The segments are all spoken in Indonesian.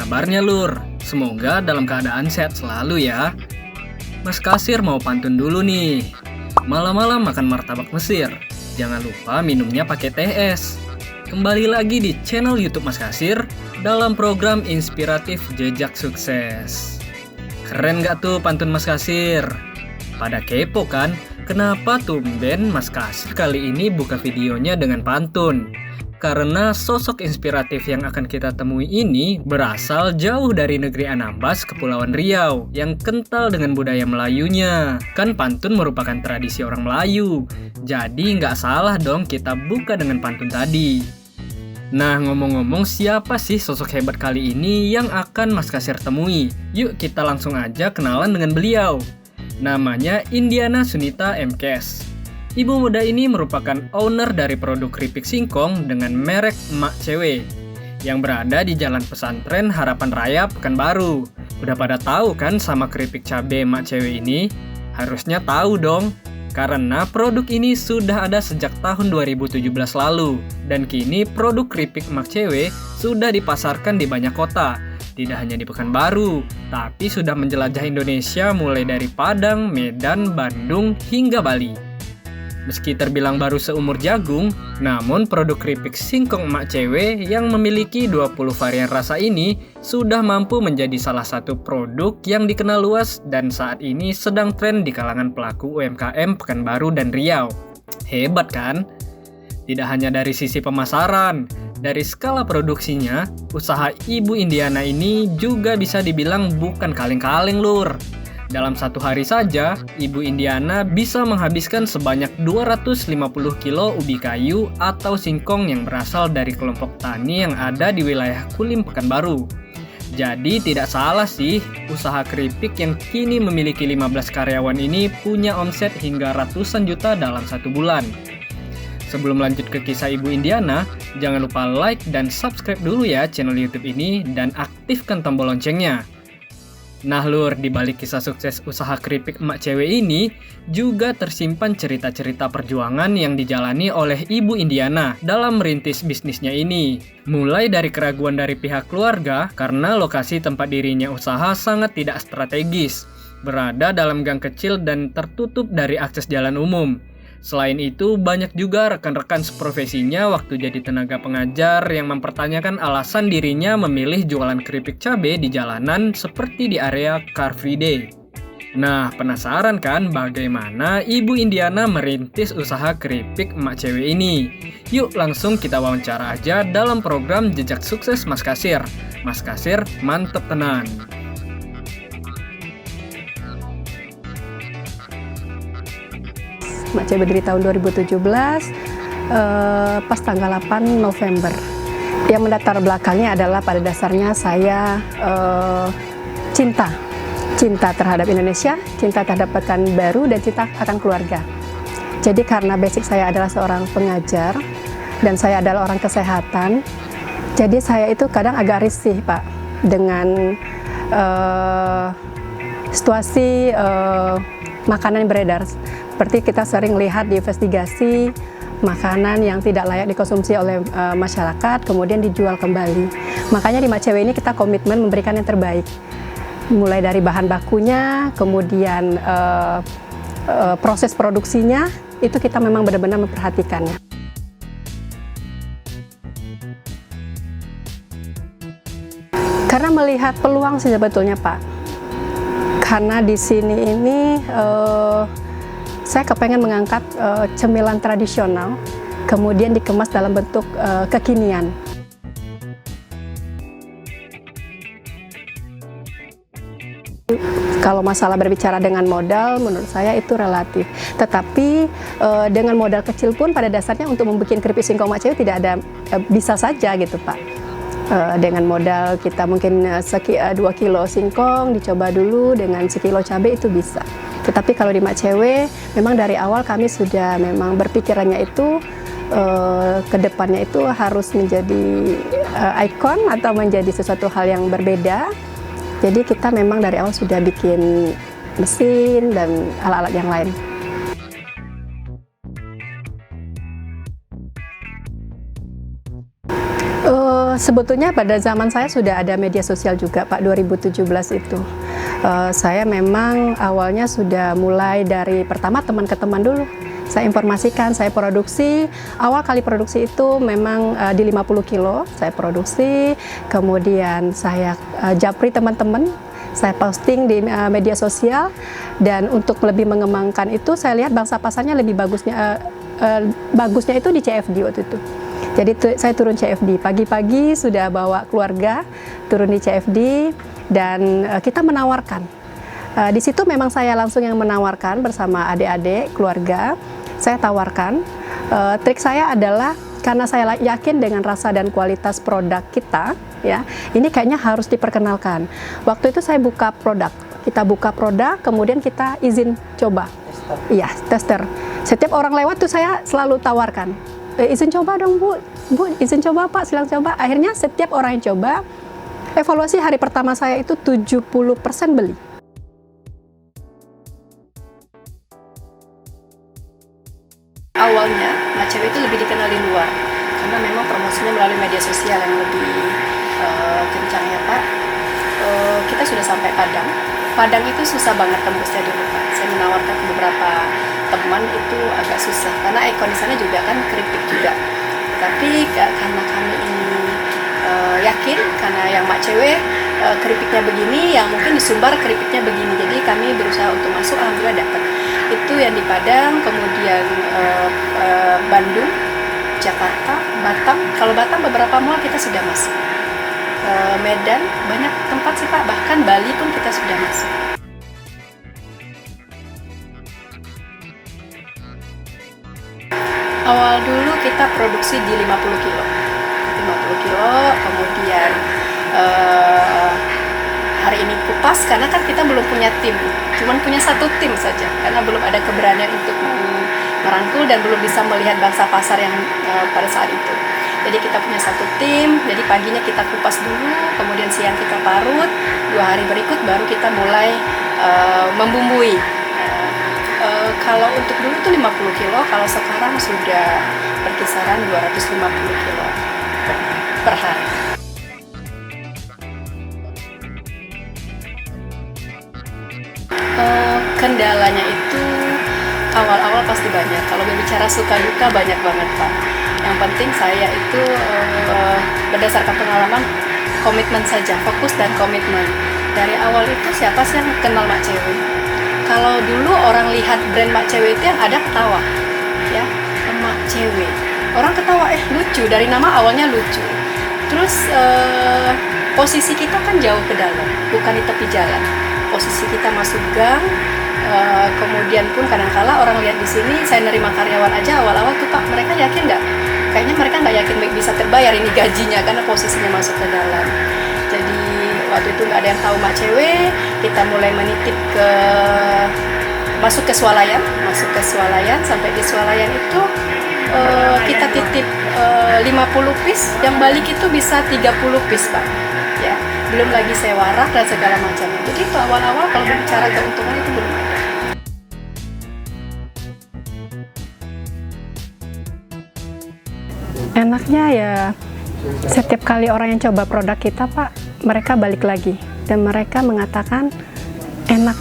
kabarnya Lur? Semoga dalam keadaan sehat selalu ya. Mas Kasir mau pantun dulu nih. Malam-malam makan martabak Mesir. Jangan lupa minumnya pakai teh es. Kembali lagi di channel YouTube Mas Kasir dalam program inspiratif Jejak Sukses. Keren gak tuh pantun Mas Kasir? Pada kepo kan? Kenapa tumben Mas Kasir kali ini buka videonya dengan pantun? Karena sosok inspiratif yang akan kita temui ini berasal jauh dari negeri Anambas, Kepulauan Riau, yang kental dengan budaya Melayunya. Kan pantun merupakan tradisi orang Melayu, jadi nggak salah dong kita buka dengan pantun tadi. Nah, ngomong-ngomong, siapa sih sosok hebat kali ini yang akan Mas Kasir temui? Yuk kita langsung aja kenalan dengan beliau. Namanya Indiana Sunita M.Kes. Ibu muda ini merupakan owner dari produk keripik singkong dengan merek Mak Cewe yang berada di Jalan Pesantren Harapan Raya, Pekanbaru. Udah pada tahu kan sama keripik cabe Mak Cewe ini? Harusnya tahu dong, karena produk ini sudah ada sejak tahun 2017 lalu. Dan kini produk keripik Mak Cewe sudah dipasarkan di banyak kota. Tidak hanya di Pekanbaru, tapi sudah menjelajah Indonesia mulai dari Padang, Medan, Bandung, hingga Bali. Meski terbilang baru seumur jagung, namun produk keripik singkong Mak Cewe yang memiliki 20 varian rasa ini sudah mampu menjadi salah satu produk yang dikenal luas dan saat ini sedang tren di kalangan pelaku UMKM Pekanbaru dan Riau. Hebat kan? Tidak hanya dari sisi pemasaran, dari skala produksinya, usaha Ibu Indiana ini juga bisa dibilang bukan kaleng-kaleng Lur. Dalam satu hari saja, Ibu Indiana bisa menghabiskan sebanyak 250 kilo ubi kayu atau singkong yang berasal dari kelompok tani yang ada di wilayah Kulim Pekanbaru. Jadi tidak salah sih, usaha keripik yang kini memiliki 15 karyawan ini punya omset hingga ratusan juta dalam satu bulan. Sebelum lanjut ke kisah Ibu Indiana, jangan lupa like dan subscribe dulu ya channel YouTube ini dan aktifkan tombol loncengnya. Nah Lur, di balik kisah sukses usaha keripik Mak Cewe ini juga tersimpan cerita-cerita perjuangan yang dijalani oleh Ibu Indiana dalam merintis bisnisnya ini. Mulai dari keraguan dari pihak keluarga karena lokasi tempat dirinya usaha sangat tidak strategis, berada dalam gang kecil dan tertutup dari akses jalan umum. Selain itu, banyak juga rekan-rekan seprofesinya waktu jadi tenaga pengajar yang mempertanyakan alasan dirinya memilih jualan keripik cabe di jalanan seperti di area Car Free Day. Nah, penasaran kan bagaimana Ibu Indiana merintis usaha keripik Mak Cewe ini? Yuk langsung kita wawancara aja dalam program Jejak Sukses Mas Kasir. Mas Kasir, mantep tenan! Mak Cewe dari tahun 2017 pas tanggal 8 November. Yang mendatar belakangnya adalah pada dasarnya saya cinta terhadap Indonesia, cinta terhadap Pekanbaru, dan cinta akan keluarga. Jadi karena basic saya adalah seorang pengajar dan saya adalah orang kesehatan, jadi saya itu kadang agak risih Pak dengan situasi makanan yang beredar. Seperti kita sering lihat di investigasi makanan yang tidak layak dikonsumsi oleh masyarakat kemudian dijual kembali. Makanya di Mak Cewe ini kita komitmen memberikan yang terbaik. Mulai dari bahan bakunya, kemudian proses produksinya, itu kita memang benar-benar memperhatikannya. Karena melihat peluang sih sebetulnya Pak. Karena di sini ini saya kepengen mengangkat cemilan tradisional, kemudian dikemas dalam bentuk kekinian. Kalau masalah berbicara dengan modal, menurut saya itu relatif. Tetapi dengan modal kecil pun pada dasarnya untuk membuat keripik singkong Mak Cewe tidak ada, bisa saja gitu Pak. Dengan modal kita mungkin 2 kilo singkong dicoba dulu dengan sekilo cabai itu bisa. Tetapi kalau di Mak Cewe memang dari awal kami sudah memang berpikirannya itu kedepannya itu harus menjadi ikon atau menjadi sesuatu hal yang berbeda. Jadi kita memang dari awal sudah bikin mesin dan alat-alat yang lain. Sebetulnya pada zaman saya sudah ada media sosial juga Pak, 2017 itu. Saya memang awalnya sudah mulai dari pertama teman ke teman dulu. Saya informasikan, saya produksi, awal kali produksi itu memang di 50 kilo saya produksi, kemudian saya japri teman-teman, saya posting di media sosial, dan untuk lebih mengembangkan itu saya lihat bangsa pasarnya lebih bagusnya itu di CFD waktu itu. Jadi saya turun CFD, pagi-pagi sudah bawa keluarga, turun di CFD, dan kita menawarkan. Di situ memang saya langsung yang menawarkan bersama adik-adik, keluarga, saya tawarkan. Trik saya adalah, karena saya yakin dengan rasa dan kualitas produk kita, ya, ini kayaknya harus diperkenalkan. Waktu itu saya buka produk, kita buka produk, kemudian kita izin coba. Iya, tester. Setiap orang lewat tuh saya selalu tawarkan, izin coba dong Bu, izin coba Pak, silang coba. Akhirnya setiap orang yang coba, evaluasi hari pertama saya itu 70% beli. Awalnya, Macewe itu lebih dikenal di luar, karena memang promosinya melalui media sosial yang lebih kencang ya Pak. Kita sudah sampai Padang. Padang itu susah banget tembusnya dulu Pak. Saya menawarkan ke beberapa teman itu agak susah, karena ikon di sana juga kan keripik juga. Tapi karena kami ini yakin, karena yang Macewe keripiknya begini, yang mungkin di Sumbar keripiknya begini, jadi kami berusaha untuk masuk, alhamdulillah dapat. Itu yang di Padang, kemudian Bandung, Jakarta, Batam. Kalau Batam beberapa mall kita sudah masuk. Medan banyak tempat sih Pak, bahkan Bali pun kita sudah masuk. Awal dulu kita produksi di 50 kilo, kemudian hari ini kupas, karena kan kita belum punya tim, cuman punya satu tim saja, karena belum ada keberanian untuk merangkul dan belum bisa melihat bangsa pasar yang pada saat itu. Jadi kita punya satu tim, jadi paginya kita kupas dulu, kemudian siang kita parut, 2 hari berikut baru kita mulai membumbui. Kalau untuk dulu itu 50 kilo, kalau sekarang sudah berkisaran 250 kilo per hari. Kendalanya itu awal-awal pasti banyak. Kalau berbicara suka duka banyak banget Pak. Yang penting saya itu berdasarkan pengalaman, komitmen saja, fokus dan komitmen. Dari awal itu siapa sih yang kenal Macewe? Kalau dulu orang lihat brand Macewe itu yang ada ketawa, ya, Macewe. Orang ketawa, lucu, dari nama awalnya lucu. Terus posisi kita kan jauh ke dalam, bukan di tepi jalan. Posisi kita masuk gang. Kemudian pun kadang-kala orang lihat di sini, saya nerima karyawan aja awal-awal tuh Pak, mereka yakin nggak? Kayaknya mereka nggak yakin bisa terbayar ini gajinya, karena posisinya masuk ke dalam. Jadi waktu itu nggak ada yang tahu Macewe, kita mulai menitip masuk ke swalayan, sampai di swalayan itu kita titip 50 piece, yang balik itu bisa 30 piece Pak, ya, belum lagi sewa rak dan segala macamnya. Jadi itu awal-awal kalau bicara keuntungan itu belum ada. Enaknya ya, setiap kali orang yang coba produk kita Pak, mereka balik lagi dan mereka mengatakan enak.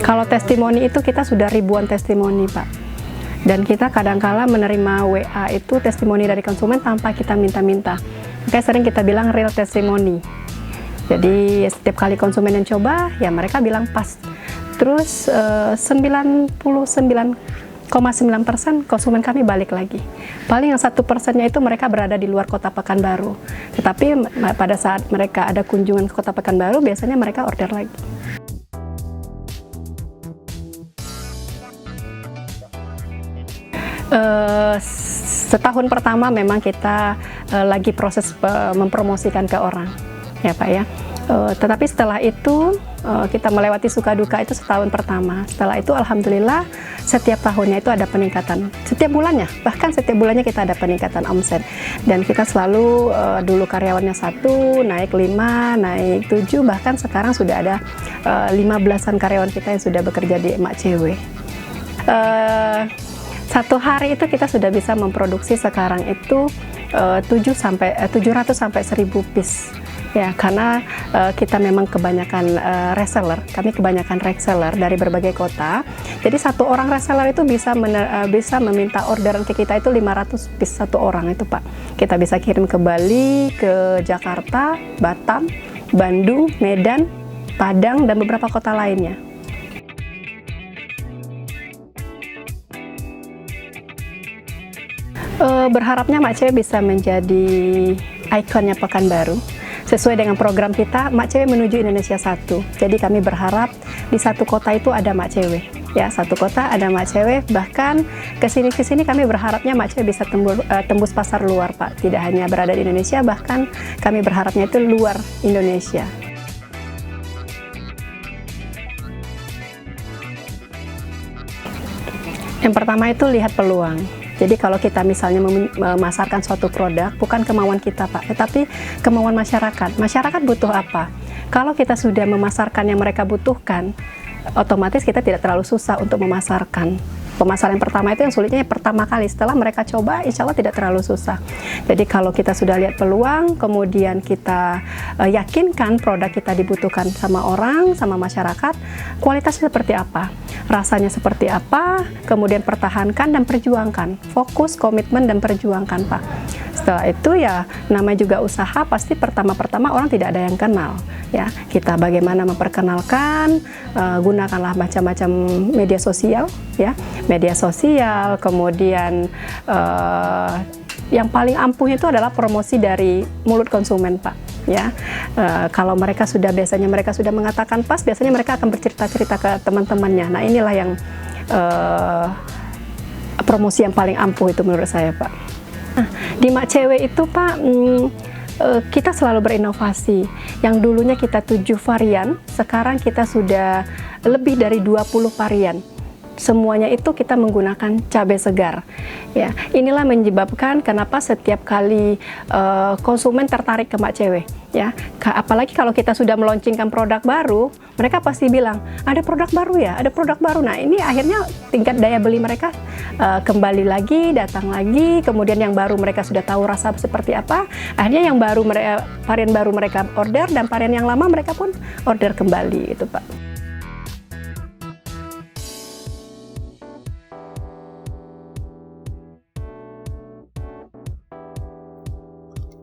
Kalau testimoni itu kita sudah ribuan testimoni Pak, dan kita kadang-kala menerima WA itu testimoni dari konsumen tanpa kita minta-minta. Makanya sering kita bilang real testimoni. Jadi setiap kali konsumen yang coba, ya mereka bilang pas. Terus 99,9% konsumen kami balik lagi. Paling yang 1%-nya itu mereka berada di luar kota Pekanbaru. Tetapi pada saat mereka ada kunjungan ke kota Pekanbaru, biasanya mereka order lagi. Setahun pertama memang kita lagi proses mempromosikan ke orang, ya Pak ya. Tetapi setelah itu kita melewati suka duka itu setahun pertama. Setelah itu alhamdulillah setiap tahunnya itu ada peningkatan. Setiap bulannya, bahkan setiap bulannya kita ada peningkatan omset. Dan kita selalu dulu karyawannya 1, naik 5, naik 7, bahkan sekarang sudah ada 15-an karyawan kita yang sudah bekerja di Macewe. Satu hari itu kita sudah bisa memproduksi sekarang itu 700 sampai 1000 piece. Ya, karena kita memang kebanyakan reseller, kami kebanyakan reseller dari berbagai kota. Jadi satu orang reseller itu bisa meminta orderan ke kita itu 500 piece satu orang itu Pak. Kita bisa kirim ke Bali, ke Jakarta, Batam, Bandung, Medan, Padang, dan beberapa kota lainnya. Berharapnya Mak Cewek bisa menjadi ikonnya Pekanbaru. Sesuai dengan program kita, Mak Cewek menuju Indonesia Satu. Jadi kami berharap di satu kota itu ada Mak Cewek. Ya, satu kota ada Mak Cewek. Bahkan kesini kami berharapnya Mak Cewek bisa tembus pasar luar, Pak. Tidak hanya berada di Indonesia, bahkan kami berharapnya itu luar Indonesia. Yang pertama itu lihat peluang. Jadi kalau kita misalnya memasarkan suatu produk, bukan kemauan kita Pak, tetapi kemauan masyarakat. Masyarakat butuh apa? Kalau kita sudah memasarkan yang mereka butuhkan, otomatis kita tidak terlalu susah untuk memasarkan. Pemasaran pertama itu yang sulitnya pertama kali, setelah mereka coba insya Allah tidak terlalu susah. Jadi kalau kita sudah lihat peluang, kemudian kita yakinkan produk kita dibutuhkan sama orang, sama masyarakat, kualitasnya seperti apa, rasanya seperti apa, kemudian pertahankan dan perjuangkan, fokus, komitmen, dan perjuangkan Pak. Setelah itu ya namanya juga usaha, pasti pertama-pertama orang tidak ada yang kenal ya. Kita bagaimana memperkenalkan, gunakanlah macam-macam media sosial ya, media sosial, kemudian yang paling ampuh itu adalah promosi dari mulut konsumen Pak ya. Kalau mereka sudah mengatakan pas, biasanya mereka akan bercerita-cerita ke teman-temannya. Nah inilah yang promosi yang paling ampuh itu menurut saya Pak. Nah, di Mak Cewek itu Pak, kita selalu berinovasi. Yang dulunya kita 7 varian, sekarang kita sudah lebih dari 20 varian. Semuanya itu kita menggunakan cabai segar. Ya, inilah menyebabkan kenapa setiap kali konsumen tertarik ke Mak Cewek. Ya, apalagi kalau kita sudah meluncurkan produk baru, mereka pasti bilang ada produk baru ya, ada produk baru. Nah ini akhirnya tingkat daya beli mereka kembali lagi, datang lagi. Kemudian yang baru mereka sudah tahu rasa seperti apa. Akhirnya yang baru varian baru mereka order, dan varian yang lama mereka pun order kembali itu Pak.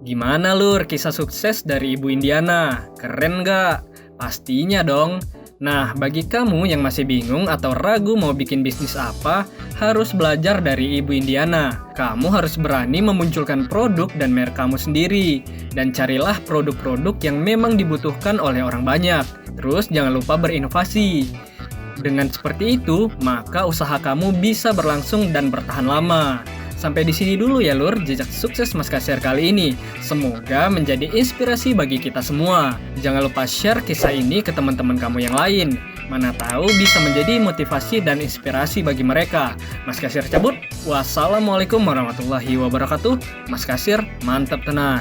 Gimana Lur kisah sukses dari Ibu Indiana? Keren nggak? Pastinya dong. Nah, bagi kamu yang masih bingung atau ragu mau bikin bisnis apa, harus belajar dari Ibu Indiana. Kamu harus berani memunculkan produk dan merek kamu sendiri. Dan carilah produk-produk yang memang dibutuhkan oleh orang banyak. Terus jangan lupa berinovasi. Dengan seperti itu, maka usaha kamu bisa berlangsung dan bertahan lama. Sampai di sini dulu ya Lur, jejak sukses Mas Kasir kali ini. Semoga menjadi inspirasi bagi kita semua. Jangan lupa share kisah ini ke teman-teman kamu yang lain. Mana tahu bisa menjadi motivasi dan inspirasi bagi mereka. Mas Kasir cabut. Wassalamualaikum warahmatullahi wabarakatuh. Mas Kasir, mantap tenan.